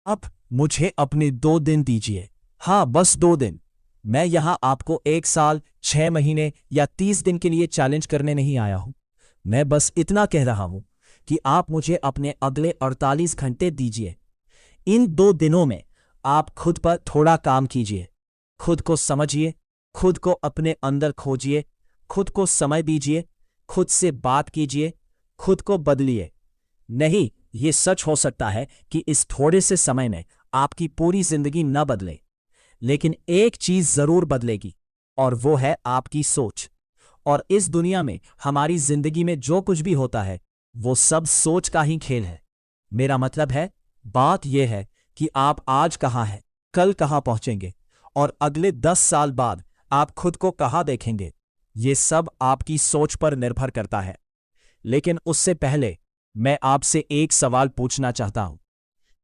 अब मुझे अपने 2 दिन दीजिए। हाँ, बस 2 दिन। मैं यहां आपको 1 साल, 6 महीने या 30 दिन के लिए चैलेंज करने नहीं आया हूं। मैं बस इतना कह रहा हूं कि आप मुझे अपने अगले 48 घंटे दीजिए। इन 2 दिनों में आप खुद पर थोड़ा काम कीजिए। खुद को समझिए, खुद को अपने अंदर खोजिए, खुद को समय दीजिए, खुद से बात कीजिए, खुद को बदलिए। नहीं, ये सच हो सकता है कि इस थोड़े से समय में आपकी पूरी जिंदगी न बदले, लेकिन एक चीज जरूर बदलेगी, और वो है आपकी सोच। और इस दुनिया में हमारी जिंदगी में जो कुछ भी होता है वो सब सोच का ही खेल है। मेरा मतलब है, बात यह है कि आप आज कहाँ हैं, कल कहाँ पहुंचेंगे और अगले 10 साल बाद आप खुद को कहाँ देखेंगे। ये सब आपकी सोच पर निर्भर करता है। लेकिन उससे पहले मैं आपसे एक सवाल पूछना चाहता हूं।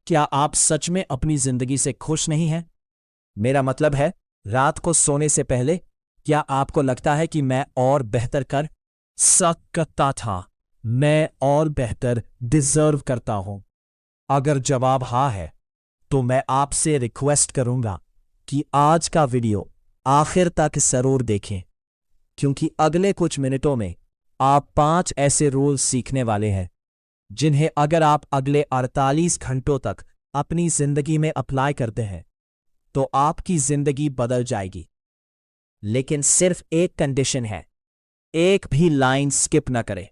क्या आप सच में अपनी जिंदगी से खुश नहीं हैं? मेरा मतलब है, रात को सोने से पहले क्या आपको लगता है कि मैं और बेहतर कर सकता था, मैं और बेहतर डिजर्व करता हूं? अगर जवाब हाँ है तो मैं आपसे रिक्वेस्ट करूंगा कि आज का वीडियो आखिर तक जरूर देखें, क्योंकि अगले कुछ मिनटों में आप 5 ऐसे रूल्स सीखने वाले हैं जिन्हें अगर आप अगले 48 घंटों तक अपनी जिंदगी में अप्लाई करते हैं तो आपकी जिंदगी बदल जाएगी। लेकिन सिर्फ एक कंडीशन है, एक भी लाइन स्किप न करें,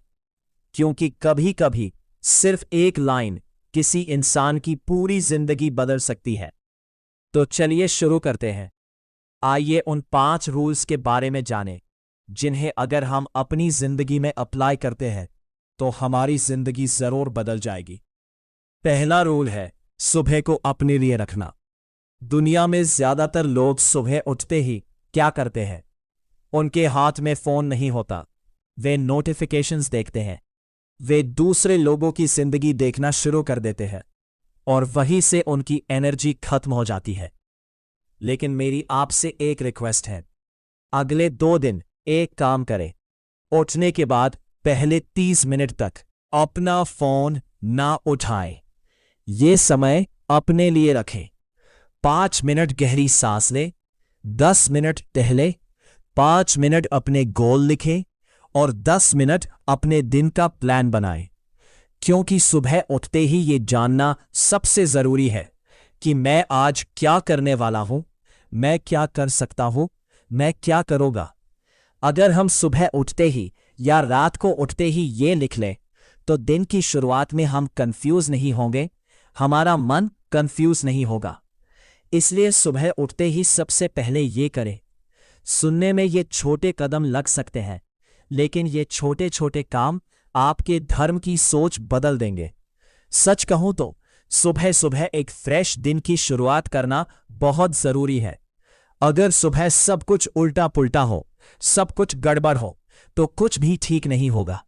क्योंकि कभी कभी सिर्फ एक लाइन किसी इंसान की पूरी जिंदगी बदल सकती है। तो चलिए शुरू करते हैं। आइए उन 5 रूल्स के बारे में जानें जिन्हें अगर हम अपनी जिंदगी में अप्लाई करते हैं तो हमारी जिंदगी जरूर बदल जाएगी। पहला रूल है सुबह को अपने लिए रखना। दुनिया में ज्यादातर लोग सुबह उठते ही क्या करते हैं? उनके हाथ में फोन नहीं होता, वे नोटिफिकेशंस देखते हैं, वे दूसरे लोगों की जिंदगी देखना शुरू कर देते हैं और वहीं से उनकी एनर्जी खत्म हो जाती है। लेकिन मेरी आपसे एक रिक्वेस्ट है, अगले 2 दिन एक काम करें। उठने के बाद पहले 30 मिनट तक अपना फोन ना उठाएं। ये समय अपने लिए रखें। 5 मिनट गहरी सांस लें, 10 मिनट टहले, 5 मिनट अपने गोल लिखें और 10 मिनट अपने दिन का प्लान बनाएं। क्योंकि सुबह उठते ही ये जानना सबसे जरूरी है कि मैं आज क्या करने वाला हूं, मैं क्या कर सकता हूं, मैं क्या करूंगा। अगर हम सुबह उठते ही या रात को उठते ही ये लिख लें तो दिन की शुरुआत में हम कंफ्यूज नहीं होंगे, हमारा मन कंफ्यूज नहीं होगा। इसलिए सुबह उठते ही सबसे पहले ये करें। सुनने में ये छोटे कदम लग सकते हैं, लेकिन ये छोटे छोटे काम आपके धर्म की सोच बदल देंगे। सच कहूं तो सुबह सुबह एक फ्रेश दिन की शुरुआत करना बहुत जरूरी है। अगर सुबह सब कुछ उल्टा पुल्टा हो, सब कुछ गड़बड़ हो, तो कुछ भी ठीक नहीं होगा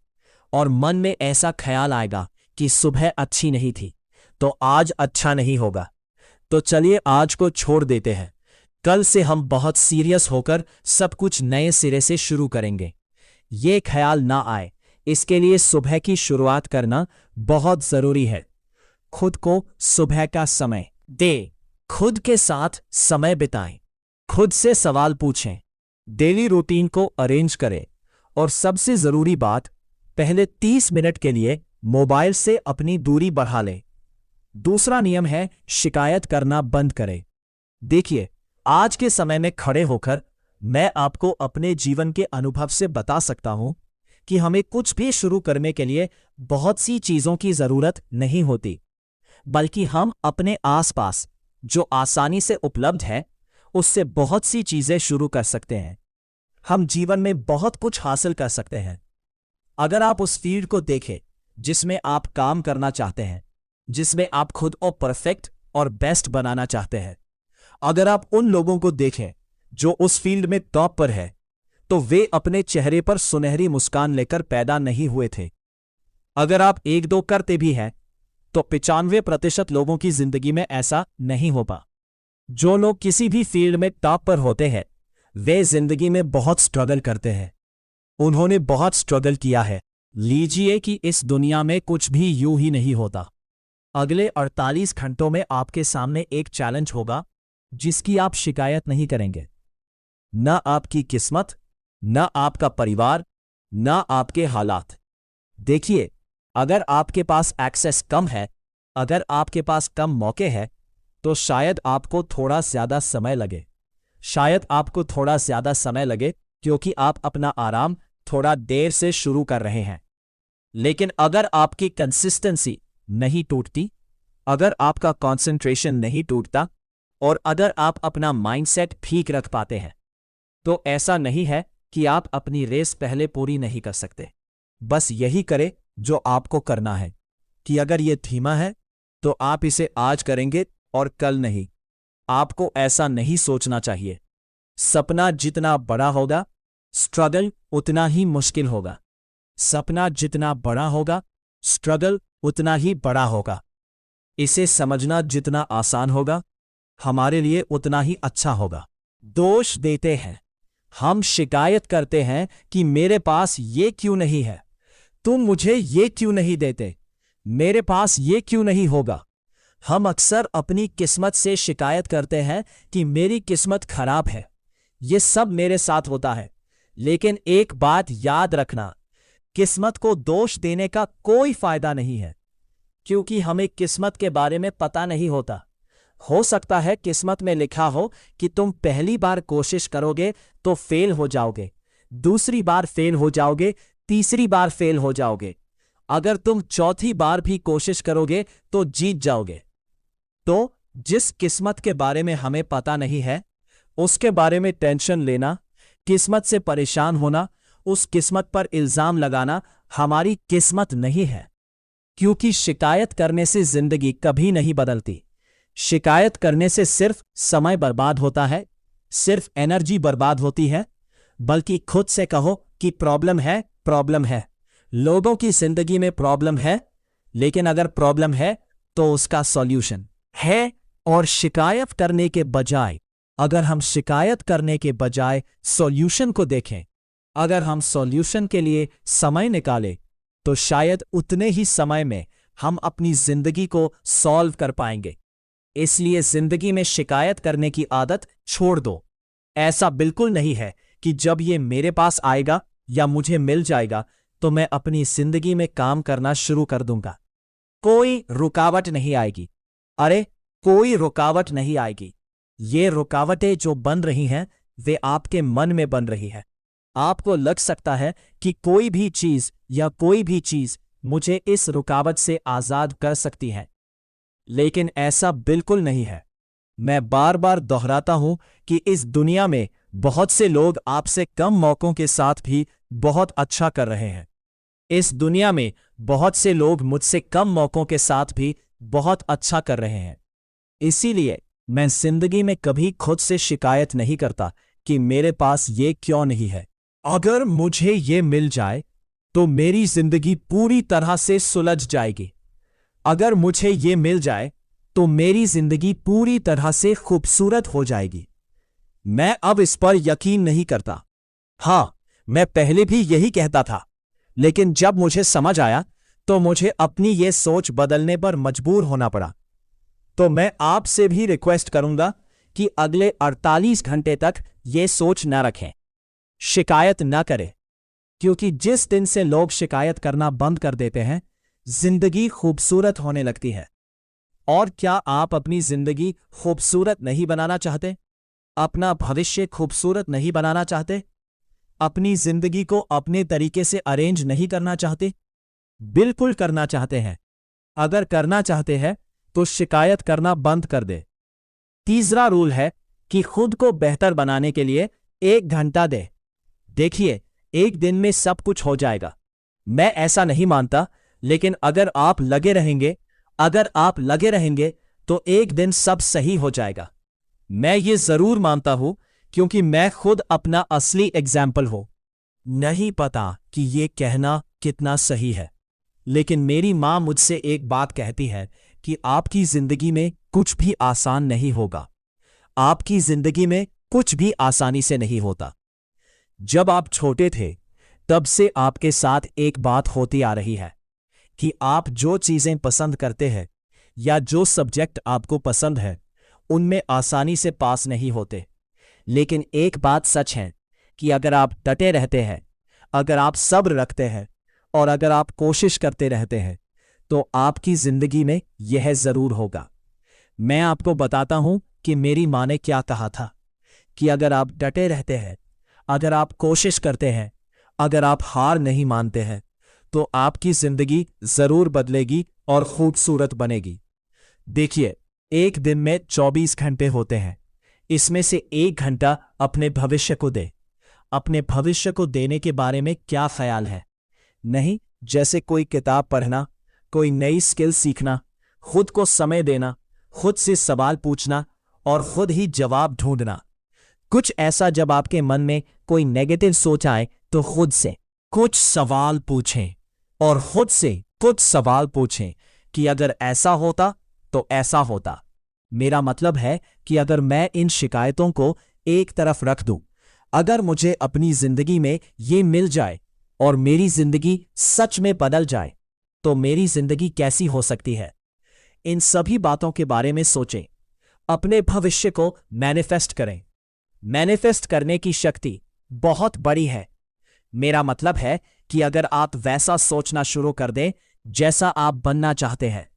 और मन में ऐसा ख्याल आएगा कि सुबह अच्छी नहीं थी तो आज अच्छा नहीं होगा। तो चलिए आज को छोड़ देते हैं। कल से हम बहुत सीरियस होकर सब कुछ नए सिरे से शुरू करेंगे। ये ख्याल ना आए, इसके लिए सुबह की शुरुआत करना बहुत जरूरी है। खुद को सुबह का समय दे, खुद के साथ समय बिताएं, खुद से सवाल पूछें, डेली रूटीन को अरेंज करें और सबसे जरूरी बात, पहले 30 मिनट के लिए मोबाइल से अपनी दूरी बढ़ा लें। दूसरा नियम है शिकायत करना बंद करें। देखिए, आज के समय में खड़े होकर मैं आपको अपने जीवन के अनुभव से बता सकता हूं कि हमें कुछ भी शुरू करने के लिए बहुत सी चीजों की जरूरत नहीं होती, बल्कि हम अपने आसपास जो आसानी से उपलब्ध है उससे बहुत सी चीजें शुरू कर सकते हैं। हम जीवन में बहुत कुछ हासिल कर सकते हैं अगर आप उस फील्ड को देखें जिसमें आप काम करना चाहते हैं, जिसमें आप खुद को परफेक्ट और बेस्ट बनाना चाहते हैं। अगर आप उन लोगों को देखें जो उस फील्ड में टॉप पर है, तो वे अपने चेहरे पर सुनहरी मुस्कान लेकर पैदा नहीं हुए थे। अगर आप 1-2 करते भी हैं तो 95% लोगों की जिंदगी में ऐसा नहीं होगा। जो लोग किसी भी फील्ड में टॉप पर होते हैं वे जिंदगी में बहुत स्ट्रगल करते हैं। उन्होंने बहुत स्ट्रगल किया है। लीजिए कि इस दुनिया में कुछ भी यूं ही नहीं होता। अगले 48 घंटों में आपके सामने एक चैलेंज होगा जिसकी आप शिकायत नहीं करेंगे। न आपकी किस्मत, न आपका परिवार, न आपके हालात। देखिए, अगर आपके पास एक्सेस कम है, अगर आपके पास कम मौके हैं, तो शायद आपको थोड़ा ज्यादा समय लगे। शायद आपको थोड़ा ज्यादा समय लगे क्योंकि आप अपना आराम थोड़ा देर से शुरू कर रहे हैं। लेकिन अगर आपकी कंसिस्टेंसी नहीं टूटती, अगर आपका कंसंट्रेशन नहीं टूटता और अगर आप अपना माइंडसेट ठीक रख पाते हैं, तो ऐसा नहीं है कि आप अपनी रेस पहले पूरी नहीं कर सकते। बस यही करें जो आपको करना है कि अगर ये धीमा है तो आप इसे आज करेंगे और कल नहीं। आपको ऐसा नहीं सोचना चाहिए। सपना जितना बड़ा होगा, स्ट्रगल उतना ही मुश्किल होगा। सपना जितना बड़ा होगा, स्ट्रगल उतना ही बड़ा होगा। इसे समझना जितना आसान होगा, हमारे लिए उतना ही अच्छा होगा। दोष देते हैं, हम शिकायत करते हैं कि मेरे पास ये क्यों नहीं है, तुम मुझे ये क्यों नहीं देते, मेरे पास ये क्यों नहीं होगा। हम अक्सर अपनी किस्मत से शिकायत करते हैं कि मेरी किस्मत खराब है, ये सब मेरे साथ होता है। लेकिन एक बात याद रखना, किस्मत को दोष देने का कोई फायदा नहीं है, क्योंकि हमें किस्मत के बारे में पता नहीं होता। हो सकता है किस्मत में लिखा हो कि तुम पहली बार कोशिश करोगे तो फेल हो जाओगे, दूसरी बार फेल हो जाओगे, तीसरी बार फेल हो जाओगे, अगर तुम चौथी बार भी कोशिश करोगे तो जीत जाओगे। तो जिस किस्मत के बारे में हमें पता नहीं है, उसके बारे में टेंशन लेना, किस्मत से परेशान होना, उस किस्मत पर इल्जाम लगाना हमारी किस्मत नहीं है। क्योंकि शिकायत करने से जिंदगी कभी नहीं बदलती। शिकायत करने से सिर्फ समय बर्बाद होता है, सिर्फ एनर्जी बर्बाद होती है। बल्कि खुद से कहो कि प्रॉब्लम है, प्रॉब्लम है। लोगों की जिंदगी में प्रॉब्लम है, लेकिन अगर प्रॉब्लम है तो उसका सॉल्यूशन है। और शिकायत करने के बजाय, अगर हम शिकायत करने के बजाय सॉल्यूशन को देखें, अगर हम सॉल्यूशन के लिए समय निकालें, तो शायद उतने ही समय में हम अपनी जिंदगी को सॉल्व कर पाएंगे। इसलिए जिंदगी में शिकायत करने की आदत छोड़ दो। ऐसा बिल्कुल नहीं है कि जब ये मेरे पास आएगा या मुझे मिल जाएगा तो मैं अपनी जिंदगी में काम करना शुरू कर दूंगा। कोई रुकावट नहीं आएगी। अरे, कोई रुकावट नहीं आएगी। ये रुकावटें जो बन रही हैं, वे आपके मन में बन रही है। आपको लग सकता है कि कोई भी चीज या कोई भी चीज मुझे इस रुकावट से आजाद कर सकती है, लेकिन ऐसा बिल्कुल नहीं है। मैं बार बार दोहराता हूं कि इस दुनिया में बहुत से लोग आपसे कम मौकों के साथ भी बहुत अच्छा कर रहे हैं। इस दुनिया में बहुत से लोग मुझसे कम मौकों के साथ भी बहुत अच्छा कर रहे हैं। इसीलिए मैं जिंदगी में कभी खुद से शिकायत नहीं करता कि मेरे पास ये क्यों नहीं है। अगर मुझे ये मिल जाए तो मेरी जिंदगी पूरी तरह से सुलझ जाएगी। अगर मुझे ये मिल जाए तो मेरी जिंदगी पूरी तरह से खूबसूरत हो जाएगी। मैं अब इस पर यकीन नहीं करता। हाँ, मैं पहले भी यही कहता था, लेकिन जब मुझे समझ आया तो मुझे अपनी ये सोच बदलने पर मजबूर होना पड़ा। तो मैं आपसे भी रिक्वेस्ट करूंगा कि अगले 48 घंटे तक ये सोच न रखें, शिकायत न करें, क्योंकि जिस दिन से लोग शिकायत करना बंद कर देते हैं, जिंदगी खूबसूरत होने लगती है। और क्या आप अपनी जिंदगी खूबसूरत नहीं बनाना चाहते? अपना भविष्य खूबसूरत नहीं बनाना चाहते? अपनी जिंदगी को अपने तरीके से अरेंज नहीं करना चाहते? बिल्कुल करना चाहते हैं। अगर करना चाहते हैं तो शिकायत करना बंद कर दे। तीसरा रूल है कि खुद को बेहतर बनाने के लिए 1 घंटा दे। देखिए, एक दिन में सब कुछ हो जाएगा। मैं ऐसा नहीं मानता, लेकिन अगर आप लगे रहेंगे तो एक दिन सब सही हो जाएगा। मैं ये जरूर मानता हूं, क्योंकि मैं खुद अपना असली एग्जाम्पल हूं। नहीं पता कि ये कहना कितना सही है, लेकिन मेरी मां मुझसे एक बात कहती है कि आपकी जिंदगी में कुछ भी आसान नहीं होगा। आपकी जिंदगी में कुछ भी आसानी से नहीं होता। जब आप छोटे थे, तब से आपके साथ एक बात होती आ रही है कि आप जो चीजें पसंद करते हैं या जो सब्जेक्ट आपको पसंद है उनमें आसानी से पास नहीं होते। लेकिन एक बात सच है कि अगर आप डटे रहते हैं, अगर आप सब्र रखते हैं और अगर आप कोशिश करते रहते हैं तो आपकी जिंदगी में यह जरूर होगा। मैं आपको बताता हूं कि मेरी मां ने क्या कहा था कि अगर आप डटे रहते हैं, अगर आप कोशिश करते हैं, अगर आप हार नहीं मानते हैं तो आपकी जिंदगी जरूर बदलेगी और खूबसूरत बनेगी। देखिए, एक दिन में 24 घंटे होते हैं, इसमें से 1 घंटा अपने भविष्य को दे। अपने भविष्य को देने के बारे में क्या ख्याल है? नहीं, जैसे कोई किताब पढ़ना, कोई नई स्किल सीखना, खुद को समय देना, खुद से सवाल पूछना और खुद ही जवाब ढूंढना। कुछ ऐसा जब आपके मन में कोई नेगेटिव सोच आए तो खुद से कुछ सवाल पूछें और खुद से कुछ सवाल पूछें कि अगर ऐसा होता तो ऐसा होता। मेरा मतलब है कि अगर मैं इन शिकायतों को एक तरफ रख दूं, अगर मुझे अपनी जिंदगी में ये मिल जाए और मेरी जिंदगी सच में बदल जाए तो मेरी जिंदगी कैसी हो सकती है? इन सभी बातों के बारे में सोचें। अपने भविष्य को मैनिफेस्ट करें। मैनिफेस्ट करने की शक्ति बहुत बड़ी है। मेरा मतलब है कि अगर आप वैसा सोचना शुरू कर दें जैसा आप बनना चाहते हैं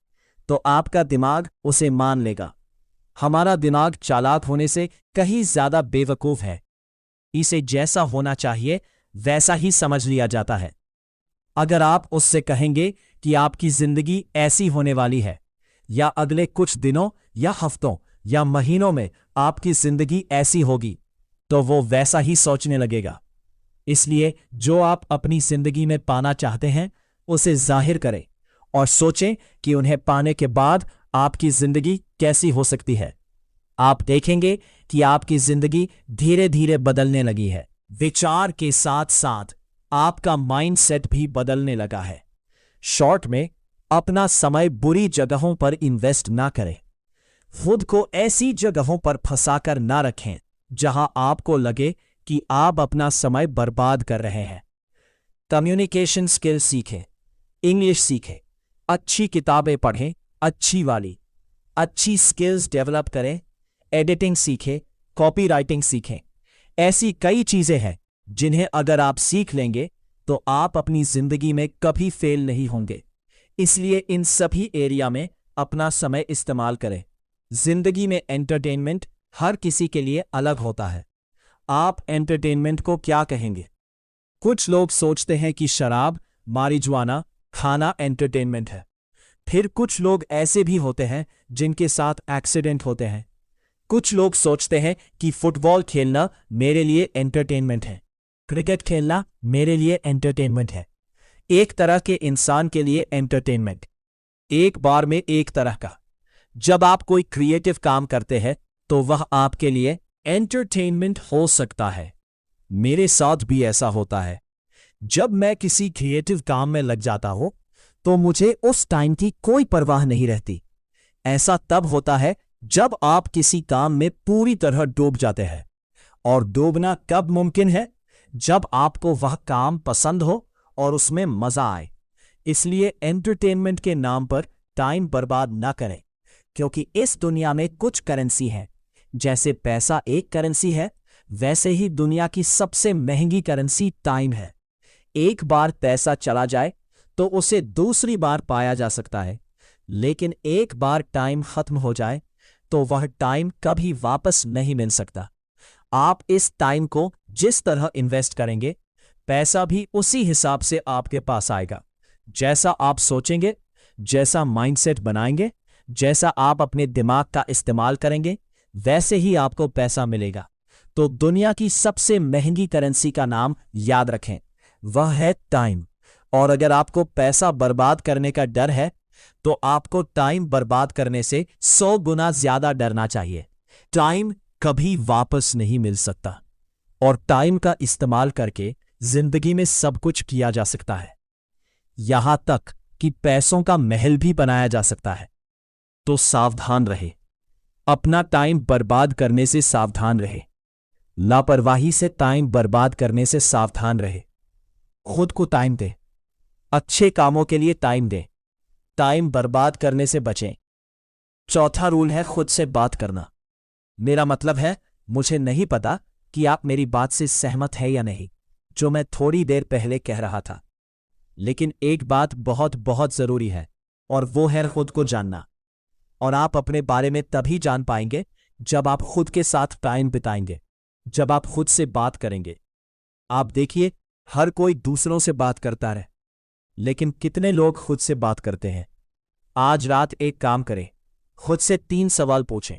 तो आपका दिमाग उसे मान लेगा। हमारा दिमाग चालाक होने से कहीं ज्यादा बेवकूफ है। इसे जैसा होना चाहिए वैसा ही समझ लिया जाता है। अगर आप उससे कहेंगे कि आपकी जिंदगी ऐसी होने वाली है या अगले कुछ दिनों या हफ्तों या महीनों में आपकी जिंदगी ऐसी होगी तो वो वैसा ही सोचने लगेगा। इसलिए जो आप अपनी जिंदगी में पाना चाहते हैं उसे जाहिर करें और सोचें कि उन्हें पाने के बाद आपकी जिंदगी कैसी हो सकती है। आप देखेंगे कि आपकी जिंदगी धीरे धीरे बदलने लगी है। विचार के साथ साथ आपका माइंडसेट भी बदलने लगा है। शॉर्ट में, अपना समय बुरी जगहों पर इन्वेस्ट ना करें। खुद को ऐसी जगहों पर फंसाकर ना रखें जहां आपको लगे कि आप अपना समय बर्बाद कर रहे हैं। कम्युनिकेशन स्किल सीखें, इंग्लिश सीखें, अच्छी किताबें पढ़ें, अच्छी वाली अच्छी स्किल्स डेवलप करें, एडिटिंग सीखें, कॉपी राइटिंग सीखें। ऐसी कई चीजें हैं जिन्हें अगर आप सीख लेंगे तो आप अपनी जिंदगी में कभी फेल नहीं होंगे। इसलिए इन सभी एरिया में अपना समय इस्तेमाल करें। जिंदगी में एंटरटेनमेंट हर किसी के लिए अलग होता है। आप एंटरटेनमेंट को क्या कहेंगे? कुछ लोग सोचते हैं कि शराब, मारिजुआना खाना एंटरटेनमेंट है। फिर कुछ लोग ऐसे भी होते हैं जिनके साथ एक्सीडेंट होते हैं। कुछ लोग सोचते हैं कि फुटबॉल खेलना मेरे लिए एंटरटेनमेंट है, क्रिकेट खेलना मेरे लिए एंटरटेनमेंट है। एक तरह के इंसान के लिए एंटरटेनमेंट एक बार में एक तरह का। जब आप कोई क्रिएटिव काम करते हैं तो वह आपके लिए एंटरटेनमेंट हो सकता है। मेरे साथ भी ऐसा होता है। जब मैं किसी क्रिएटिव काम में लग जाता हूं तो मुझे उस टाइम की कोई परवाह नहीं रहती। ऐसा तब होता है जब आप किसी काम में पूरी तरह डूब जाते हैं। और डूबना कब मुमकिन है? जब आपको वह काम पसंद हो और उसमें मजा आए। इसलिए एंटरटेनमेंट के नाम पर टाइम बर्बाद ना करें, क्योंकि इस दुनिया में कुछ करेंसी है। जैसे पैसा एक करेंसी है, वैसे ही दुनिया की सबसे महंगी करेंसी टाइम है। एक बार पैसा चला जाए तो उसे दूसरी बार पाया जा सकता है, लेकिन एक बार टाइम खत्म हो जाए तो वह टाइम कभी वापस नहीं मिल सकता। आप इस टाइम को जिस तरह इन्वेस्ट करेंगे, पैसा भी उसी हिसाब से आपके पास आएगा। जैसा आप सोचेंगे, जैसा माइंडसेट बनाएंगे, जैसा आप अपने दिमाग का इस्तेमाल करेंगे, वैसे ही आपको पैसा मिलेगा। तो दुनिया की सबसे महंगी करेंसी का नाम याद रखें, वह है टाइम। और अगर आपको पैसा बर्बाद करने का डर है तो आपको टाइम बर्बाद करने से 100 गुना ज्यादा डरना चाहिए। टाइम कभी वापस नहीं मिल सकता और टाइम का इस्तेमाल करके जिंदगी में सब कुछ किया जा सकता है, यहां तक कि पैसों का महल भी बनाया जा सकता है। तो सावधान रहे, अपना टाइम बर्बाद करने से सावधान रहे, लापरवाही से टाइम बर्बाद करने से सावधान रहे। खुद को टाइम दे, अच्छे कामों के लिए टाइम दे, टाइम बर्बाद करने से बचें। चौथा रूल है खुद से बात करना। मेरा मतलब है, मुझे नहीं पता कि आप मेरी बात से सहमत हैं या नहीं, जो मैं थोड़ी देर पहले कह रहा था, लेकिन एक बात बहुत बहुत जरूरी है, और वो है खुद को जानना। और आप अपने बारे में तभी जान पाएंगे जब आप खुद के साथ टाइम बिताएंगे, जब आप खुद से बात करेंगे। आप देखिए, हर कोई दूसरों से बात करता रहे, लेकिन कितने लोग खुद से बात करते हैं? आज रात एक काम करें, खुद से 3 सवाल पूछें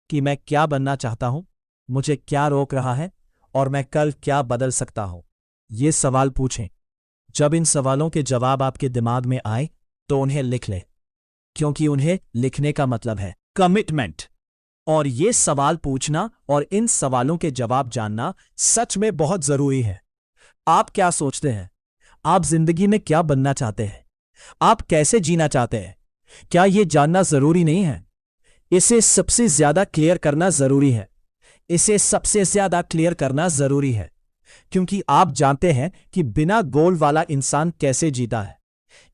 कि मैं क्या बनना चाहता हूं, मुझे क्या रोक रहा है, और मैं कल क्या बदल सकता हूं। ये सवाल पूछें। जब इन सवालों के जवाब आपके दिमाग में आए तो उन्हें लिख लें, क्योंकि उन्हें लिखने का मतलब है कमिटमेंट। और ये सवाल पूछना और इन सवालों के जवाब जानना सच में बहुत जरूरी है। आप क्या सोचते हैं? आप जिंदगी में क्या बनना चाहते हैं? आप कैसे जीना चाहते हैं? क्या यह जानना जरूरी नहीं है? इसे सबसे ज्यादा क्लियर करना जरूरी है। इसे सबसे ज्यादा क्लियर करना जरूरी है, क्योंकि आप जानते हैं कि बिना गोल वाला इंसान कैसे जीता है।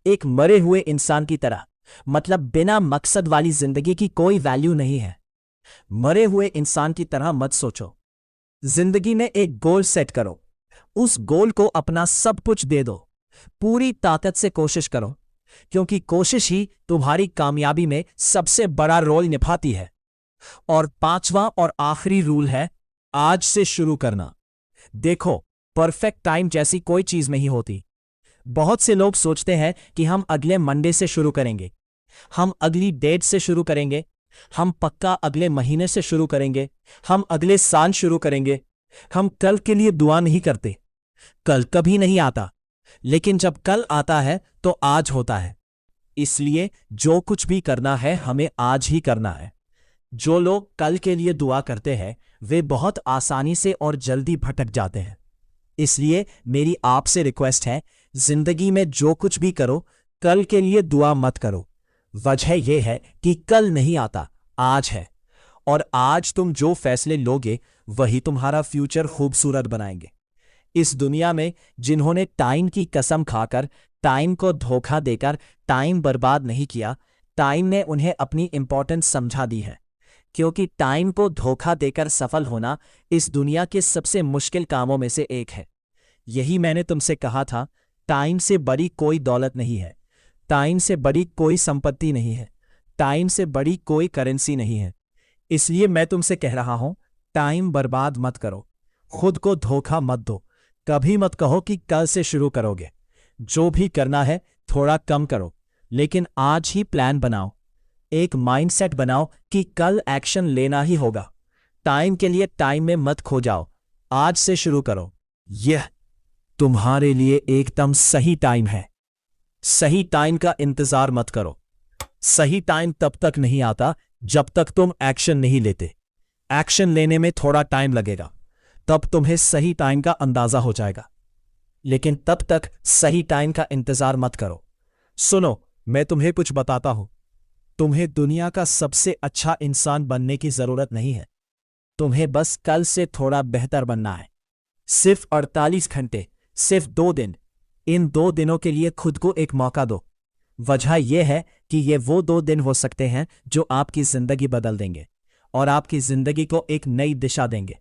एक मरे हुए इंसान की तरह, मतलब बिना मकसद वाली जिंदगी की कोई वैल्यू नहीं है। मरे हुए इंसान की तरह मत सोचो। जिंदगी में एक गोल सेट करो, उस गोल को अपना सब कुछ दे दो, पूरी ताकत से कोशिश करो, क्योंकि कोशिश ही तुम्हारी कामयाबी में सबसे बड़ा रोल निभाती है। और 5वां और आखिरी रूल है आज से शुरू करना। देखो, परफेक्ट टाइम जैसी कोई चीज नहीं होती। बहुत से लोग सोचते हैं कि हम अगले मंडे से शुरू करेंगे, हम अगली डेट से शुरू करेंगे, हम पक्का अगले महीने से शुरू करेंगे, हम अगले साल शुरू करेंगे। हम कल के लिए दुआ नहीं करते। कल कभी नहीं आता, लेकिन जब कल आता है तो आज होता है। इसलिए जो कुछ भी करना है हमें आज ही करना है। जो लोग कल के लिए दुआ करते हैं वे बहुत आसानी से और जल्दी भटक जाते हैं। इसलिए मेरी आपसे रिक्वेस्ट है, जिंदगी में जो कुछ भी करो कल के लिए दुआ मत करो। वजह यह है कि कल नहीं आता, आज है। और आज तुम जो फैसले लोगे वही तुम्हारा फ्यूचर खूबसूरत बनाएंगे। इस दुनिया में जिन्होंने टाइम की कसम खाकर, टाइम को धोखा देकर टाइम बर्बाद नहीं किया, टाइम ने उन्हें अपनी इंपॉर्टेंस समझा दी है। क्योंकि टाइम को धोखा देकर सफल होना इस दुनिया के सबसे मुश्किल कामों में से एक है। यही मैंने तुमसे कहा था, टाइम से बड़ी कोई दौलत नहीं है, टाइम से बड़ी कोई संपत्ति नहीं है, टाइम से बड़ी कोई करेंसी नहीं है। इसलिए मैं तुमसे कह रहा हूं, टाइम बर्बाद मत करो, खुद को धोखा मत दो। कभी मत कहो कि कल से शुरू करोगे। जो भी करना है थोड़ा कम करो, लेकिन आज ही प्लान बनाओ। एक माइंडसेट बनाओ कि कल एक्शन लेना ही होगा। टाइम के लिए टाइम में मत खो जाओ, आज से शुरू करो। यह तुम्हारे लिए एकदम सही टाइम है। सही टाइम का इंतजार मत करो। सही टाइम तब तक नहीं आता जब तक तुम एक्शन नहीं लेते। एक्शन लेने में थोड़ा टाइम लगेगा, तब तुम्हें सही टाइम का अंदाजा हो जाएगा, लेकिन तब तक सही टाइम का इंतजार मत करो। सुनो, मैं तुम्हें कुछ बताता हूं। तुम्हें दुनिया का सबसे अच्छा इंसान बनने की जरूरत नहीं है। तुम्हें बस कल से थोड़ा बेहतर बनना है। सिर्फ 48 घंटे, सिर्फ 2 दिन। इन 2 दिनों के लिए खुद को एक मौका दो। वजह यह है कि ये वो 2 दिन हो सकते हैं जो आपकी जिंदगी बदल देंगे और आपकी जिंदगी को एक नई दिशा देंगे।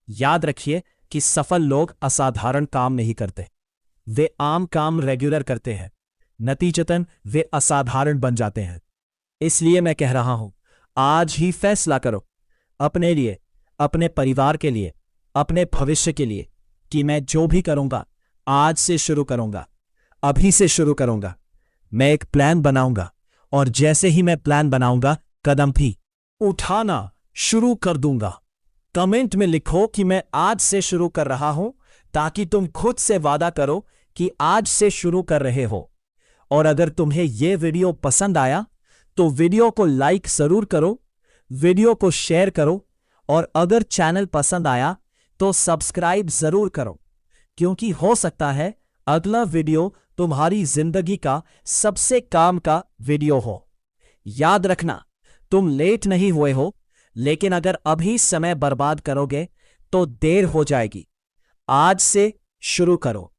याद रखिए कि सफल लोग असाधारण काम नहीं करते, वे आम काम रेगुलर करते हैं। नतीजतन वे असाधारण बन जाते हैं। इसलिए मैं कह रहा हूं, आज ही फैसला करो अपने लिए, अपने परिवार के लिए, अपने भविष्य के लिए, कि मैं जो भी करूंगा आज से शुरू करूंगा, अभी से शुरू करूंगा। मैं एक प्लान बनाऊंगा और जैसे ही मैं प्लान बनाऊंगा कदम भी उठाना शुरू कर दूंगा। कमेंट में लिखो कि मैं आज से शुरू कर रहा हूं, ताकि तुम खुद से वादा करो कि आज से शुरू कर रहे हो। और अगर तुम्हें यह वीडियो पसंद आया तो वीडियो को लाइक जरूर करो, वीडियो को शेयर करो, और अगर चैनल पसंद आया तो सब्सक्राइब जरूर करो, क्योंकि हो सकता है अगला वीडियो तुम्हारी जिंदगी का सबसे काम का वीडियो हो। याद रखना, तुम लेट नहीं हुए हो, लेकिन अगर अभी समय बर्बाद करोगे तो देर हो जाएगी। आज से शुरू करो।